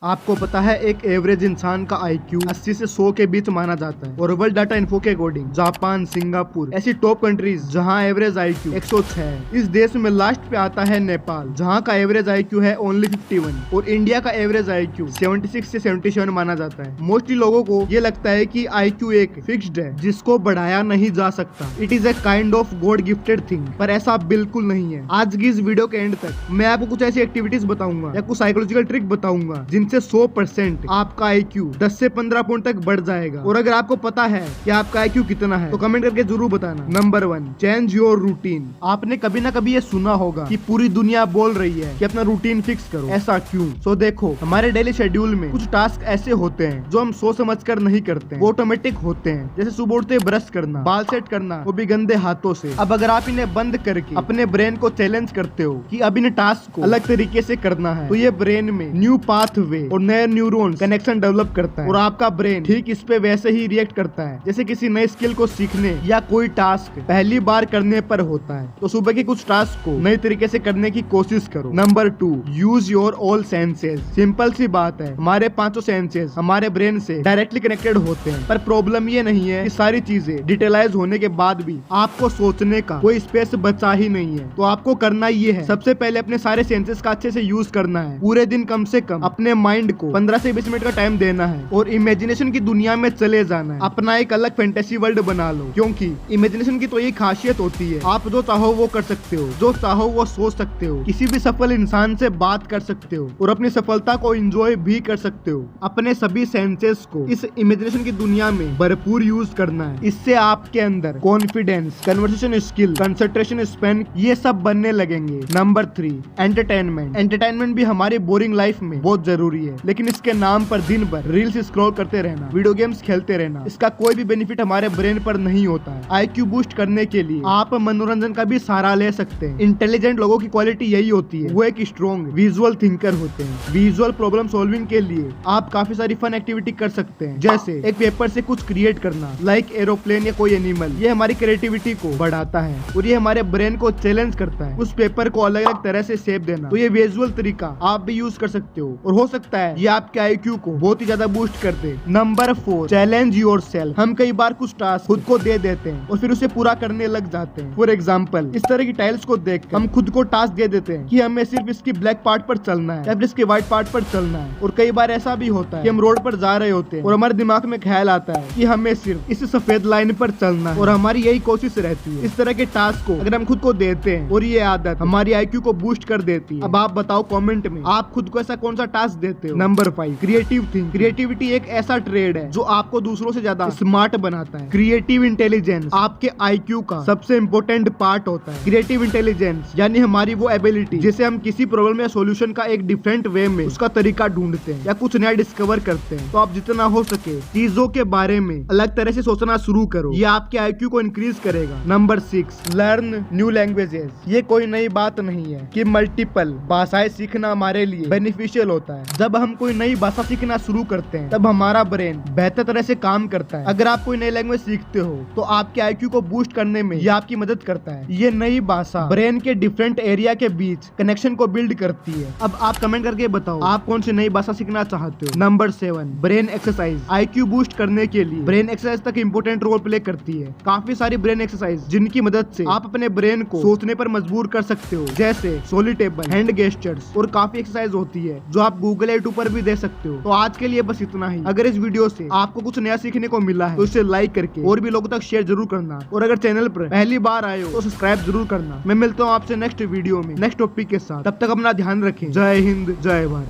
आपको पता है एक एवरेज इंसान का IQ 80 से 100 के बीच माना जाता है और वर्ल्ड डाटा इन्फो के अकॉर्डिंग जापान, सिंगापुर ऐसी टॉप कंट्रीज जहां एवरेज IQ 106 है। इस देश में लास्ट पे आता है नेपाल, जहां का एवरेज IQ है ओनली 51 और इंडिया का एवरेज IQ 76 से 77 माना जाता है। मोस्टली लोगों को ये लगता है कि IQ एक फिक्स्ड है जिसको बढ़ाया नहीं जा सकता। It is a kind of God gifted thing, पर ऐसा बिल्कुल नहीं है। आज की इस वीडियो के एंड तक मैं आपको कुछ ऐसी एक्टिविटीज बताऊंगा या कुछ साइकोलॉजिकल ट्रिक बताऊंगा जिनसे 100% आपका IQ 10 से 15 पॉइंट तक बढ़ जाएगा। और अगर आपको पता है कि आपका IQ कितना है तो कमेंट करके जरूर बताना। Number 1, change your routine. आपने कभी ना कभी ये सुना होगा कि पूरी दुनिया बोल रही है कि अपना रूटीन फिक्स करो। ऐसा क्यों? सो देखो, हमारे डेली शेड्यूल में कुछ टास्क ऐसे होते हैं जो हम सोच समझ कर नहीं करते, वो ऑटोमेटिक होते हैं। जैसे सुबह उठते ब्रश करना, बाल सेट करना, वो भी गंदे हाथों से। अब अगर आप इन्हें बंद करके अपने ब्रेन को चैलेंज करते हो कि अब इन टास्क को अलग तरीके से करना है, तो ये ब्रेन में न्यू पाथवे और नए न्यूरॉन्स कनेक्शन डेवलप करता है और आपका ब्रेन ठीक इस पे वैसे ही रिएक्ट करता है जैसे किसी नए स्किल को सीखने या कोई टास्क पहली बार करने पर होता है। तो सुबह के कुछ टास्क को नए तरीके से करने की कोशिश करो। Number 2, use your all senses. Simple सी बात है, हमारे 5 सेंसेस हमारे ब्रेन से डायरेक्टली कनेक्टेड होते हैं, पर प्रॉब्लम ये नहीं है कि सारी चीजें डिटेलाइज होने के बाद भी आपको सोचने का कोई स्पेस बचा ही नहीं है। तो आपको करना ये है, सबसे पहले अपने सारे सेंसेस का अच्छे से यूज करना है। पूरे दिन कम से कम अपने माइंड को 15 से 20 मिनट का टाइम देना है और इमेजिनेशन की दुनिया में चले जाना है। अपना एक अलग फैंटेसी वर्ल्ड बना लो, क्योंकि इमेजिनेशन की तो यही खासियत होती है, आप जो चाहो वो कर सकते हो, जो चाहो वो सोच सकते हो, किसी भी सफल इंसान से बात कर सकते हो और अपनी सफलता को एंजॉय भी कर सकते हो। अपने सभी सेंसेस को इस इमेजिनेशन की दुनिया में भरपूर यूज करना है। इससे आपके अंदर confidence, conversation skill, concentration span ये सब बनने लगेंगे। Number 3, entertainment. एंटरटेनमेंट भी हमारी बोरिंग लाइफ में बहुत जरूरी है, लेकिन इसके नाम पर दिन भर रील्स स्क्रॉल करते रहना, वीडियो गेम्स खेलते रहना, इसका कोई भी बेनिफिट हमारे ब्रेन पर नहीं होता है। IQ बूस्ट करने के लिए आप मनोरंजन का भी सहारा ले सकते हैं। इंटेलिजेंट लोगों की क्वालिटी यही होती है, वो एक स्ट्रॉन्ग विजुअल थिंकर होते हैं। विजुअल प्रॉब्लम सॉल्विंग के लिए आप काफी सारी फन एक्टिविटी कर सकते हैं, जैसे एक पेपर से कुछ क्रिएट करना, लाइक एरोप्लेन या कोई एनिमल। ये हमारी क्रिएटिविटी को बढ़ाता है और ये हमारे ब्रेन को चैलेंज करता है। उस पेपर को अलग अलग तरह से शेप देना, तो ये विजुअल तरीका आप भी यूज कर सकते हो और हो सकता है ये आपके IQ को बहुत ही ज्यादा बूस्ट कर दे। Number 4, challenge yourself. हम कई बार कुछ टास्क खुद को दे देते हैं और फिर उसे पूरा करने लग जाते हैं। फॉर एग्जाम्पल, इस तरह की टाइल्स को देख हम खुद को टास्क दे देते हैं कि हमें सिर्फ इसकी ब्लैक पार्ट पर चलना है या फिर इसके व्हाइट पार्ट पर चलना है। और कई बार ऐसा भी होता है कि हम रोड पर जा रहे होते हैं और हमारे दिमाग में ख्याल आता है कि हमें सिर्फ इस सफेद लाइन पर चलना है और हमारी यही कोशिश रहती है। इस तरह के टास्क को अगर हम खुद को देते हैं और ये आदत हमारी IQ को बूस्ट कर देती है। अब आप बताओ कमेंट में, आप खुद को ऐसा कौन सा टास्क देते हो? Number 5, creative think. क्रिएटिविटी एक ऐसा ट्रेड है जो आपको दूसरों से ज्यादा स्मार्ट बनाता है। क्रिएटिव इंटेलिजेंस आपके IQ का सबसे इम्पोर्टेंट पार्ट होता है। क्रिएटिव इंटेलिजेंस यानी हमारी वो एबिलिटी जिसे हम किसी प्रॉब्लम या सॉल्यूशन का एक डिफरेंट वे में उसका तरीका ढूंढते हैं या कुछ नया डिस्कवर करते हैं। तो आप जितना हो सके चीजों के बारे में अलग तरह से सोचना शुरू करो, ये आपके IQ को इंक्रीज करेगा। Number 6, learn new languages. ये कोई नई बात नहीं है कि मल्टीपल भाषाएं सीखना हमारे लिए बेनिफिशियल होता है। जब हम कोई नई भाषा सीखना शुरू करते हैं तब हमारा ब्रेन बेहतर तरह से काम करता है। अगर आप कोई नई लैंग्वेज सीखते हो तो आपके IQ को बूस्ट करने में ये आपकी मदद करता है। ये नई भाषा ब्रेन के डिफरेंट एरिया के बीच कनेक्शन को बिल्ड करती है। अब आप कमेंट करके बताओ आप कौन सी नई भाषा सीखना चाहते हो। Number 7, brain exercise. IQ boost करने के लिए ब्रेन एक्सरसाइज तक इम्पोर्टेंट रोल प्ले करती है। काफी सारी ब्रेन एक्सरसाइज जिनकी मदद से आप अपने ब्रेन को सोचने पर मजबूर कर सकते हो, जैसे सोली टेबल, हैंड गेस्चर्स और काफी एक्सरसाइज होती है जो आप गूगल या यूट्यूब पर भी देख सकते हो। तो आज के लिए बस इतना ही। अगर इस वीडियो से आपको कुछ नया सीखने को मिला है तो इसे लाइक करके और भी लोगों तक शेयर जरूर करना और अगर चैनल पर पहली बार आए हो तो सब्सक्राइब जरूर करना। मैं मिलता हूँ आपसे नेक्स्ट वीडियो में नेक्स्ट टॉपिक के साथ। तब तक अपना ध्यान रखें। जय हिंद, जय भारत।